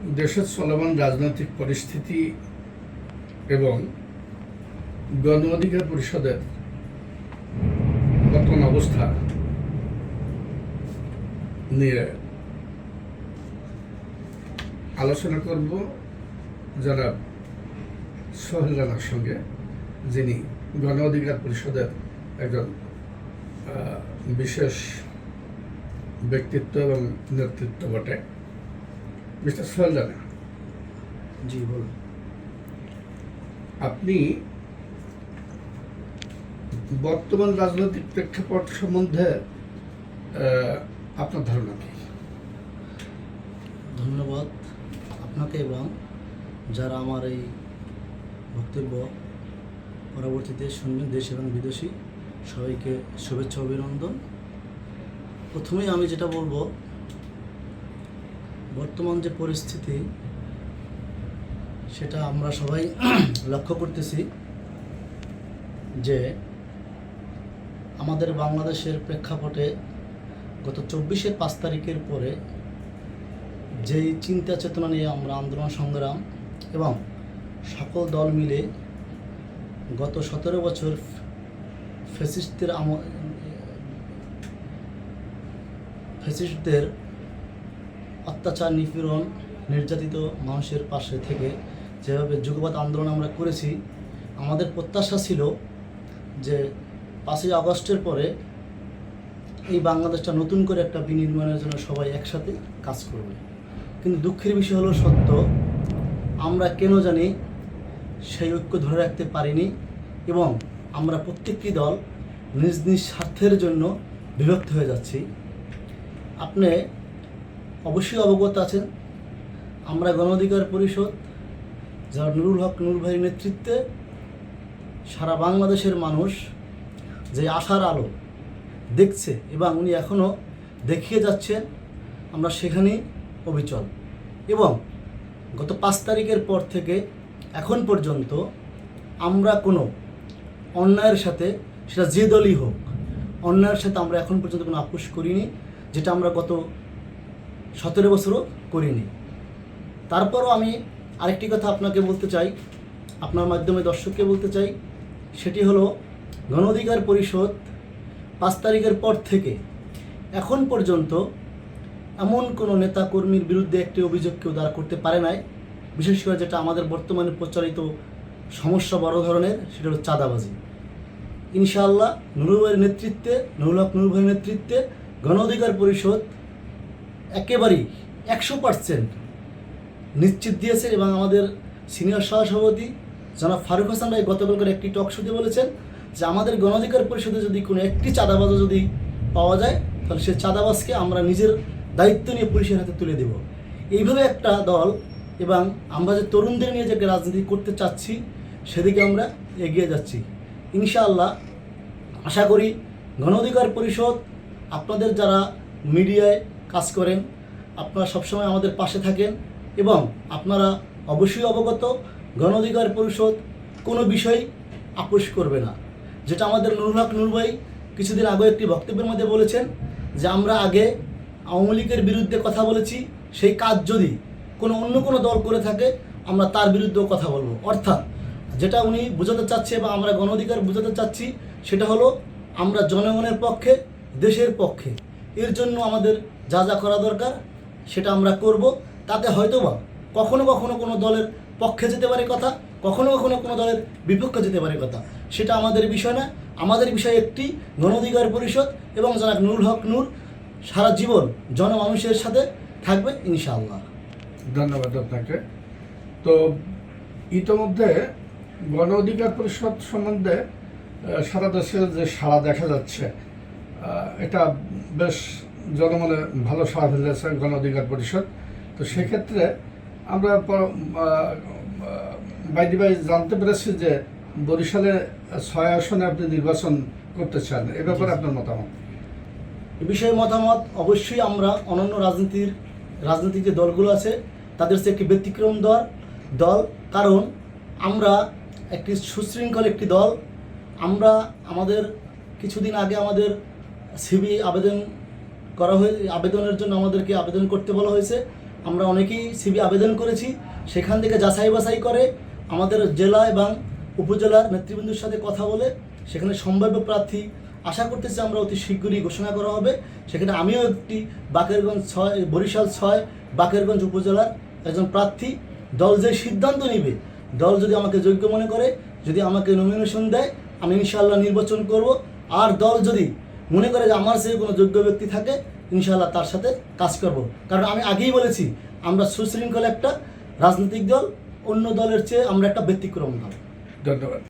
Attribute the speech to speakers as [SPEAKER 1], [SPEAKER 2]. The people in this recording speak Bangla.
[SPEAKER 1] দেশের চলমান রাজনৈতিক পরিস্থিতি এবং গণ অধিকার পরিষদের বর্তমান অবস্থা নিয়ে আলোচনা করব যারা সোহেল রানার সঙ্গে, যিনি গণ অধিকার পরিষদের একজন বিশেষ ব্যক্তিত্ব এবং নেতৃত্ব বটে। মিস্টার সোহেল রানা,
[SPEAKER 2] জি বলুন।
[SPEAKER 1] আপনি বর্তমান রাজনৈতিক প্রেক্ষাপট সম্বন্ধে আপনার ধারণা কি?
[SPEAKER 2] ধন্যবাদ আপনাকে এবং যারা আমার এই বক্তব্য পরবর্তীতে শুনবেন, দেশ এবং বিদেশি সবাইকে শুভেচ্ছা অভিনন্দন। প্রথমেই আমি যেটা বলবো, বর্তমান যে পরিস্থিতি সেটা আমরা সবাই লক্ষ্য করতেছি যে আমাদের বাংলাদেশের প্রেক্ষাপটে গত 24/5 তারিখের পরে যেই চিন্তা চেতনা নিয়ে আমরা আন্দোলন সংগ্রাম এবং সকল দল মিলে গত 17 বছর ফ্যাসিস্টদের অত্যাচার, নিপীড়ন, নির্যাতিত মানুষের পাশে থেকে যেভাবে যুগপৎ আন্দোলন আমরা করেছি, আমাদের প্রত্যাশা ছিল যে 5ই আগস্টের পরে এই বাংলাদেশটা নতুন করে একটা বিনির্মাণের জন্য সবাই একসাথে কাজ করবে। কিন্তু দুঃখের বিষয় হলো সত্য, আমরা কেন জানি সেই ঐক্য ধরে রাখতে পারিনি এবং আমরা প্রত্যেকটি দল নিজ নিজ স্বার্থের জন্য বিভক্ত হয়ে যাচ্ছি। আপনি অবশ্যই অবগত আছেন, আমরা গণ অধিকার পরিষদ, যারা নুরুল হক নূর ভাইয়ের নেতৃত্বে সারা বাংলাদেশের মানুষ যে আশার আলো দেখছে এবং উনি এখনও দেখিয়ে যাচ্ছেন, আমরা সেখানেই অবিচল। এবং গত 5 তারিখের পর থেকে এখন পর্যন্ত আমরা কোনো অন্যায়ের সাথে, সেটা যে দলই হোক, অন্যায়ের সাথে আমরা এখন পর্যন্ত কোনো আপোষ করিনি, যেটা আমরা গত 17 বছরও করিনি। তারপরও আমি আরেকটি কথা আপনাকে বলতে চাই, আপনার মাধ্যমে দর্শককে বলতে চাই, সেটি হলো গণ অধিকার পরিষদ 5 তারিখের পর থেকে এখন পর্যন্ত এমন কোনো নেতা কর্মীর বিরুদ্ধে একটি অভিযোগ কেউ দাঁড় করতে পারে নাই। বিশেষ করে যেটা আমাদের বর্তমানে প্রচারিত সমস্যা বড় ধরনের, সেটা হলো চাঁদাবাজি। ইনশাআল্লাহ নুরুল ভাইয়ের নেতৃত্বে, নুরুল হক নূর ভাইয়ের নেতৃত্বে গণ অধিকার পরিষদ একেবারেই 100% নিশ্চিত দিয়েছে এবং আমাদের সিনিয়র সহসভাপতি জনাব ফারুক হাসান ভাই গতকালকার একটি টক শোতে বলেছেন যে আমাদের গণ অধিকার পরিষদে যদি কোনো একটি চাঁদাবাজও যদি পাওয়া যায়, তাহলে সেই চাঁদাবাজকে আমরা নিজের দায়িত্ব নিয়ে পুলিশের হাতে তুলে দেব। এইভাবে একটা দল এবং আমরা যে তরুণদের নিয়ে যে রাজনীতি করতে চাচ্ছি, সেদিকে আমরা এগিয়ে যাচ্ছি। ইনশাআল্লাহ আশা করি গণ অধিকার পরিষদ, আপনাদের যারা মিডিয়ায় কাজ করেন, আপনারা সবসময় আমাদের পাশে থাকেন এবং আপনারা অবশ্যই অবগত, গণ অধিকার পরিষদ কোনো বিষয় আপোষ করবে না। যেটা আমাদের নুরুল হক নূর ভাই কিছুদিন আগে একটি বক্তব্যের মধ্যে বলেছেন যে আমরা আগে আওয়ামী লীগের বিরুদ্ধে কথা বলেছি, সেই কাজ যদি অন্য কোনো দল করে থাকে আমরা তার বিরুদ্ধেও কথা বলবো। অর্থাৎ যেটা উনি বোঝাতে চাচ্ছে বা আমরা গণ অধিকার বোঝাতে চাচ্ছি, সেটা হলো আমরা জনগণের পক্ষে, দেশের পক্ষে। এর জন্য আমাদের যা যা করা দরকার সেটা আমরা করব। তাতে হয়তোবা কখনো কখনো কোনো দলের পক্ষে যেতে পারে কথা, কখনো কখনো কোনো দলের বিপক্ষে যেতে পারে কথা, সেটা আমাদের বিষয় না। আমাদের বিষয় একটি, গণ অধিকার পরিষদ এবং জনাব নুরুল হক নূর সারা জীবন জনমানুষের সাথে থাকবে ইনশাআল্লাহ।
[SPEAKER 1] ধন্যবাদ আপনাকে। তো ইতোমধ্যে গণ অধিকার পরিষদ সম্বন্ধে সারা দেশে যে সাড়া দেখা যাচ্ছে, এটা বেশ জনমনে ভালো সাড়া ফেলেছে গণ অধিকার পরিষদ। তো সেক্ষেত্রে আমরা বাইদি ভাই জানতে পেরেছি যে বরিশালে 6 আসনে আপনি নির্বাচন করতে চান, এ ব্যাপারে আপনার মতামত?
[SPEAKER 2] এ বিষয়ে মতামত অবশ্যই আমরা অন্যান্য রাজনৈতিক যে দলগুলো আছে তাদের চেয়ে একটি ব্যতিক্রম দল, কারণ আমরা একটি সুশৃঙ্খল একটি দল। আমরা আমাদের কিছুদিন আগে আমাদের সিবি আবেদনের জন্য আমাদেরকে আবেদন করতে বলা হয়েছে। আমরা অনেকেই সিবি আবেদন করেছি, সেখান থেকে যাচাই বাছাই করে আমাদের জেলা এবং উপজেলার নেতৃবৃন্দের সাথে কথা বলে সেখানে সম্ভাব্য প্রার্থী আশা করতেছি আমরা অতি শীঘ্রই ঘোষণা করা হবে। সেখানে আমিও একটি বাকেরগঞ্জ 6 বরিশাল 6 বাকেরগঞ্জ উপজেলার একজন প্রার্থী। দল যে সিদ্ধান্ত নেবে, দল যদি আমাকে যোগ্য মনে করে, যদি আমাকে নমিনেশন দেয়, আমি ইনশাআল্লাহ নির্বাচন করব। আর দল যদি মনে করে যে আমার চেয়ে কোনো যোগ্য ব্যক্তি থাকে, ইনশাআল্লাহ তার সাথে কাজ করব। কারণ আমি আগেই বলেছি আমরা সুশৃঙ্খল একটা রাজনৈতিক দল, অন্য দলের চেয়ে আমরা একটা ব্যতিক্রম দল।
[SPEAKER 1] ধন্যবাদ।